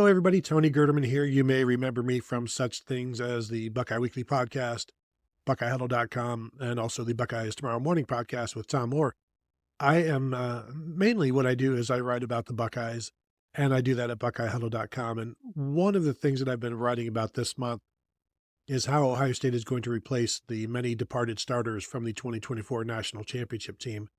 Hello, everybody. Tony Gerdeman here. You may remember me from such things as the Buckeye Weekly podcast, BuckeyeHuddle.com, and also the Buckeyes Tomorrow Morning podcast with Tom Moore. I am mainly what I do is I write about the Buckeyes, and I do that at BuckeyeHuddle.com. And one of the things that I've been writing about this month is how Ohio State is going to replace the many departed starters from the 2024 national championship team.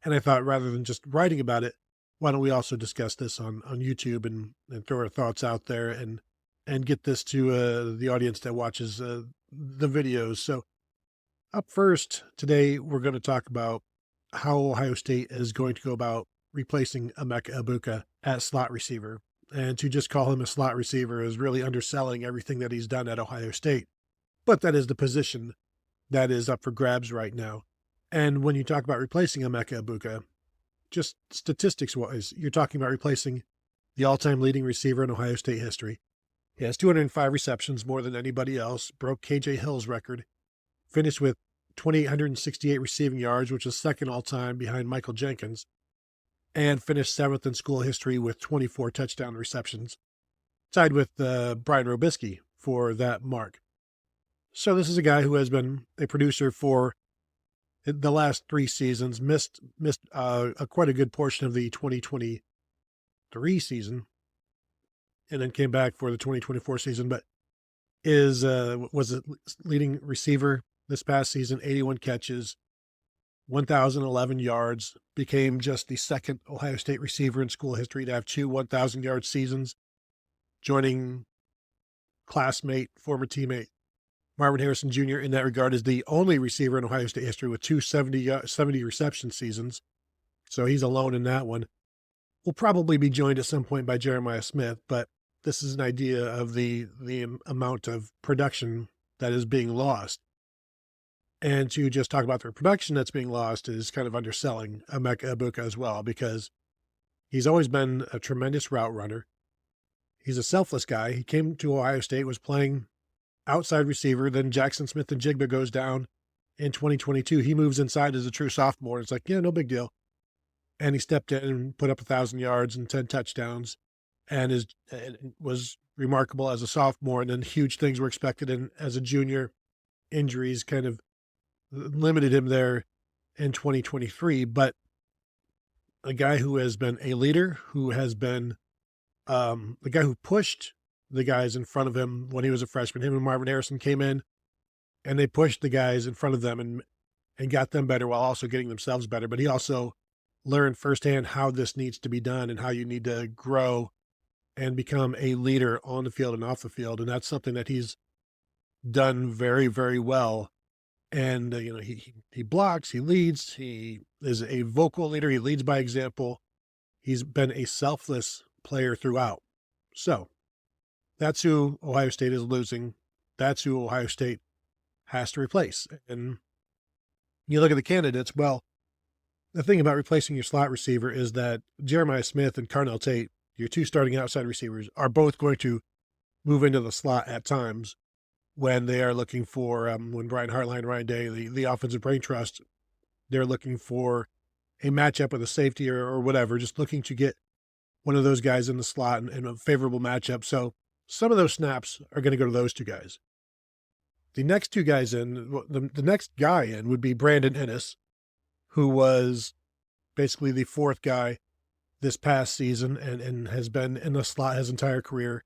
And I thought rather than just writing about it, why don't we also discuss this on YouTube and throw our thoughts out there and get this to the audience that watches the videos. So up first today, we're going to talk about how Ohio State is going to go about replacing Emeka Egbuka at slot receiver. And to just call him a slot receiver is really underselling everything that he's done at Ohio State. But that is the position that is up for grabs right now. And when you talk about replacing Emeka Egbuka, just statistics-wise, you're talking about replacing the all-time leading receiver in Ohio State history. He has 205 receptions, more than anybody else, broke KJ Hill's record, finished with 2,868 receiving yards, which is second all-time behind Michael Jenkins, and finished seventh in school history with 24 touchdown receptions, tied with Brian Robisky for that mark. So this is a guy who has been a producer for the last 3 seasons, missed quite a good portion of the 2023 season, and then came back for the 2024 season, but was a leading receiver this past season, 81 catches, 1,011 yards, became just the second Ohio State receiver in school history to have 2 1,000-yard seasons, joining classmate, former teammate Marvin Harrison Jr. in that regard is the only receiver in Ohio State history with 2 70 reception seasons. So he's alone in that one. Will probably be joined at some point by Jeremiah Smith, but this is an idea of the amount of production that is being lost. And to just talk about the production that's being lost is kind of underselling Emeka Egbuka as well, because he's always been a tremendous route runner. He's a selfless guy. He came to Ohio State, was playing outside receiver. Then Jackson Smith and Jigba goes down in 2022. He moves inside as a true sophomore. It's like, yeah, no big deal. And he stepped in and put up 1,000 yards and 10 touchdowns and was remarkable as a sophomore. And then huge things were expected. And as a junior, injuries kind of limited him there in 2023. But a guy who has been a leader, who has been the guy who pushed the guys in front of him when he was a freshman. Him and Marvin Harrison came in and they pushed the guys in front of them and got them better while also getting themselves better. But he also learned firsthand how this needs to be done and how you need to grow and become a leader on the field and off the field. And that's something that he's done very, very well. And, he blocks, he leads, he is a vocal leader. He leads by example. He's been a selfless player throughout. So that's who Ohio State is losing. That's who Ohio State has to replace. And you look at the candidates, well, the thing about replacing your slot receiver is that Jeremiah Smith and Carnell Tate, your 2 starting outside receivers, are both going to move into the slot at times when they are looking for, when Brian Hartline, Ryan Day, the offensive brain trust, they're looking for a matchup with a safety or whatever, just looking to get one of those guys in the slot in a favorable matchup. So some of those snaps are going to go to those 2 guys. The next 2 guys the next guy in would be Brandon Inniss, who was basically the 4th guy this past season and has been in the slot his entire career.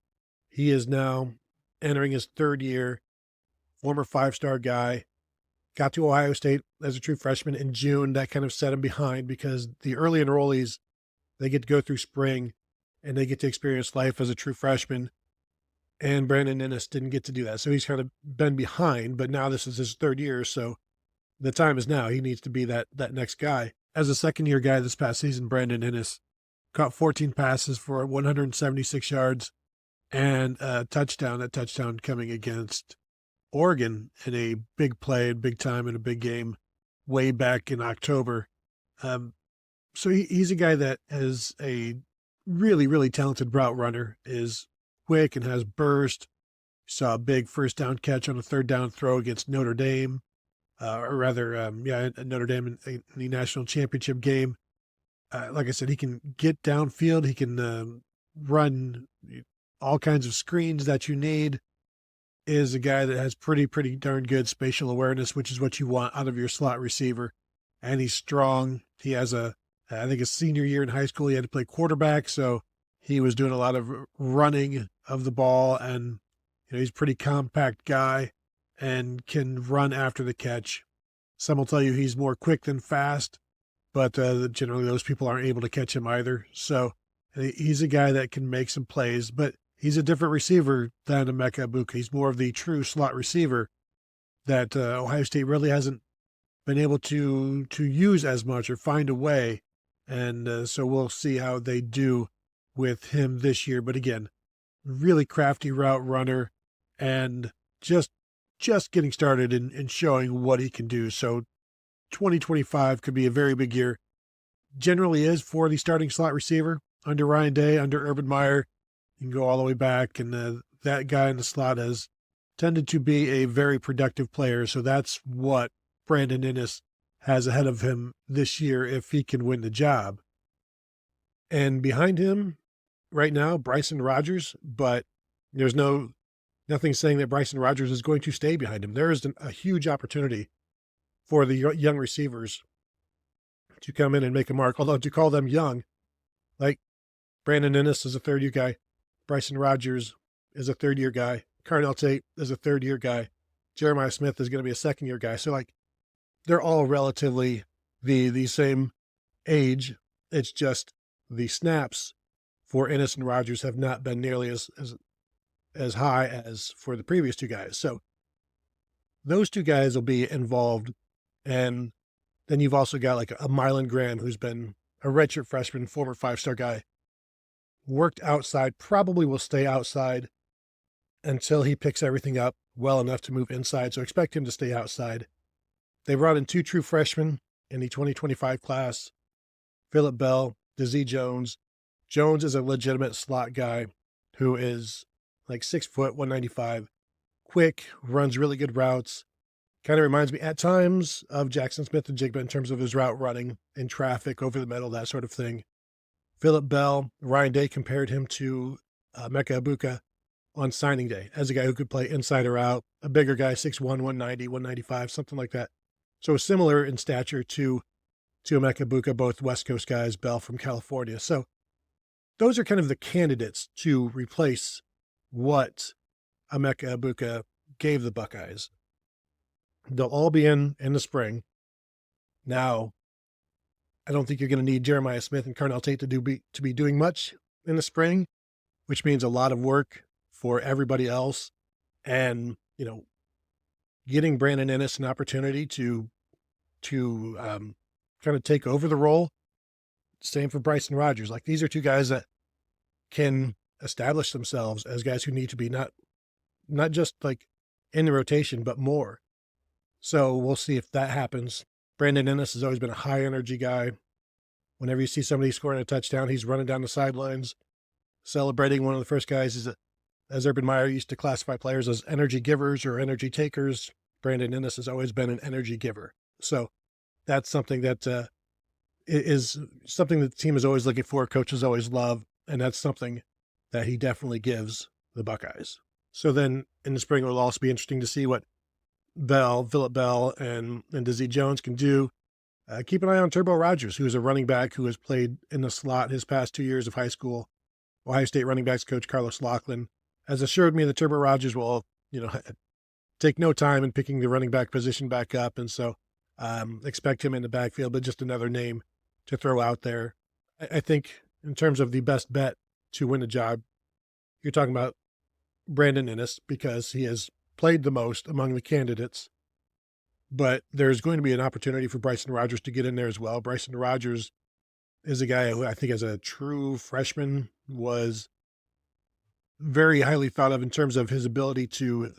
He is now entering his 3rd year, former 5-star guy, got to Ohio State as a true freshman in June. That kind of set him behind because the early enrollees, they get to go through spring and they get to experience life as a true freshman. And Brandon Inniss didn't get to do that. So he's kind of been behind, but now this is his 3rd year. So the time is now. He needs to be that next guy. As a 2nd-year guy this past season, Brandon Inniss caught 14 passes for 176 yards and a touchdown. That touchdown coming against Oregon in a big play, big time in a big game way back in October. So he's a guy that is a really, really talented route runner, is quick and has burst. Saw a big 1st down catch on a 3rd down throw against Notre Dame, Notre Dame in the national championship game. Like I said, he can get downfield. He can run all kinds of screens that you need, is a guy that has pretty darn good spatial awareness, which is what you want out of your slot receiver. And he's strong. He has I think his senior year in high school, he had to play quarterback. So he was doing a lot of running of the ball, and he's a pretty compact guy and can run after the catch. Some will tell you he's more quick than fast, but generally those people aren't able to catch him either. So he's a guy that can make some plays, but he's a different receiver than Emeka Egbuka. He's more of the true slot receiver that Ohio State really hasn't been able to use as much or find a way. And so we'll see how they do with him this year. But again, really crafty route runner and just getting started and showing what he can do. So 2025 could be a very big year. Generally is for the starting slot receiver under Ryan Day, under Urban Meyer. You can go all the way back, and that guy in the slot has tended to be a very productive player. So that's what Brandon Inniss has ahead of him this year if he can win the job. And behind him right now, Bryson Rodgers, but there's nothing saying that Bryson Rodgers is going to stay behind him. There is a huge opportunity for the young receivers to come in and make a mark, although to call them young, like Brandon Inniss is a third-year guy, Bryson Rodgers is a third-year guy, Carnell Tate is a third-year guy, Jeremiah Smith is going to be a second-year guy. So, like, they're all relatively the same age. It's just the snaps for Inniss and Rodgers have not been nearly as high as for the previous two guys. So those two guys will be involved. And then you've also got like a Mylan Graham, who's been a redshirt freshman, former 5-star guy, worked outside, probably will stay outside until he picks everything up well enough to move inside. So expect him to stay outside. They brought in 2 true freshmen in the 2025 class, Phillip Bell, Dizzy Jones. Jones is a legitimate slot guy who is like 6 foot, 195, quick, runs really good routes. Kind of reminds me at times of Jackson Smith-Njigba in terms of his route running in traffic, over the middle, that sort of thing. Phillip Bell, Ryan Day compared him to Emeka Egbuka on signing day as a guy who could play inside or out, a bigger guy, 6'1", 190, 195, something like that. So similar in stature to Emeka Egbuka, both West Coast guys, Bell from California. So those are kind of the candidates to replace what Emeka Egbuka gave the Buckeyes. They'll all be in the spring. Now, I don't think you're going to need Jeremiah Smith and Carnell Tate to be doing much in the spring, which means a lot of work for everybody else. And, getting Brandon Inniss an opportunity to kind of take over the role. Same for Bryson Rodgers. Like, these are two guys that can establish themselves as guys who need to be not just like in the rotation, but more. So we'll see if that happens. Brandon Inniss has always been a high energy guy. Whenever you see somebody scoring a touchdown, he's running down the sidelines, celebrating. One of the first guys as Urban Meyer used to classify players as energy givers or energy takers. Brandon Inniss has always been an energy giver. So that's something that is something that the team is always looking for, coaches always love, and that's something that he definitely gives the Buckeyes. So then in the spring, it will also be interesting to see what Phillip Bell and Dizzy Jones can do. Keep an eye on Turbo Rodgers, who is a running back who has played in the slot his past 2 years of high school. Ohio State running backs coach Carlos Laughlin has assured me that Turbo Rodgers will, take no time in picking the running back position back up. And so expect him in the backfield, but just another name to throw out there. I think in terms of the best bet to win the job, you're talking about Brandon Inniss because he has played the most among the candidates. But there's going to be an opportunity for Bryson Rodgers to get in there as well. Bryson Rodgers is a guy who I think as a true freshman was very highly thought of in terms of his ability to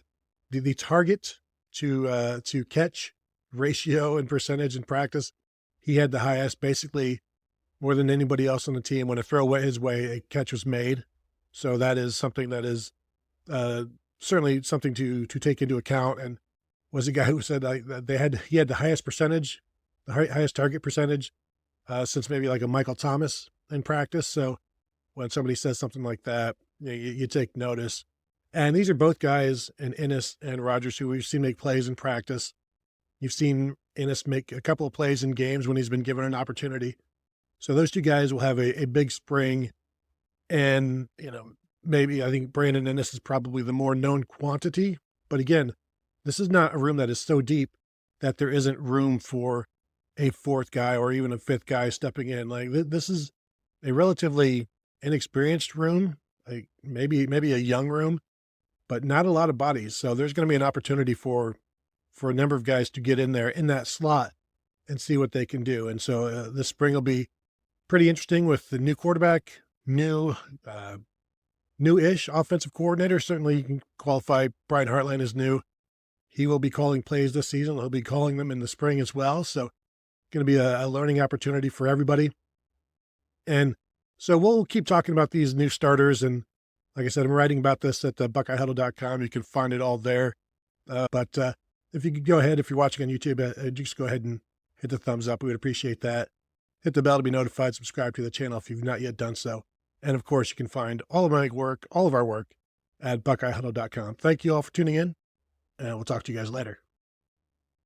the target to catch ratio and percentage in practice. He had the highest, basically more than anybody else on the team. When a throw went his way, a catch was made. So that is something that is certainly something to take into account. And was a guy who said that he had the highest percentage, the highest target percentage since maybe like a Michael Thomas in practice. So when somebody says something like that, you take notice. And these are both guys, and Inniss and Rodgers, who we've seen make plays in practice. You've seen Inniss make a couple of plays in games when he's been given an opportunity. So those two guys will have a big spring. And, maybe I think Brandon Inniss is probably the more known quantity. But again, this is not a room that is so deep that there isn't room for a fourth guy or even a fifth guy stepping in. Like this is a relatively inexperienced room, like maybe a young room, but not a lot of bodies. So there's going to be an opportunity for a number of guys to get in there in that slot and see what they can do. And so this spring will be pretty interesting with the new quarterback, new-ish offensive coordinator. Certainly you can qualify Brian Hartline as new. He will be calling plays this season. He'll be calling them in the spring as well. So going to be a learning opportunity for everybody. And so we'll keep talking about these new starters. And like I said, I'm writing about this at BuckeyeHuddle.com. You can find it all there. But if you could go ahead, if you're watching on YouTube, just go ahead and hit the thumbs up. We would appreciate that. Hit the bell to be notified. Subscribe to the channel if you've not yet done so. And of course, you can find all of my work, all of our work at BuckeyeHuddle.com. Thank you all for tuning in, and we'll talk to you guys later.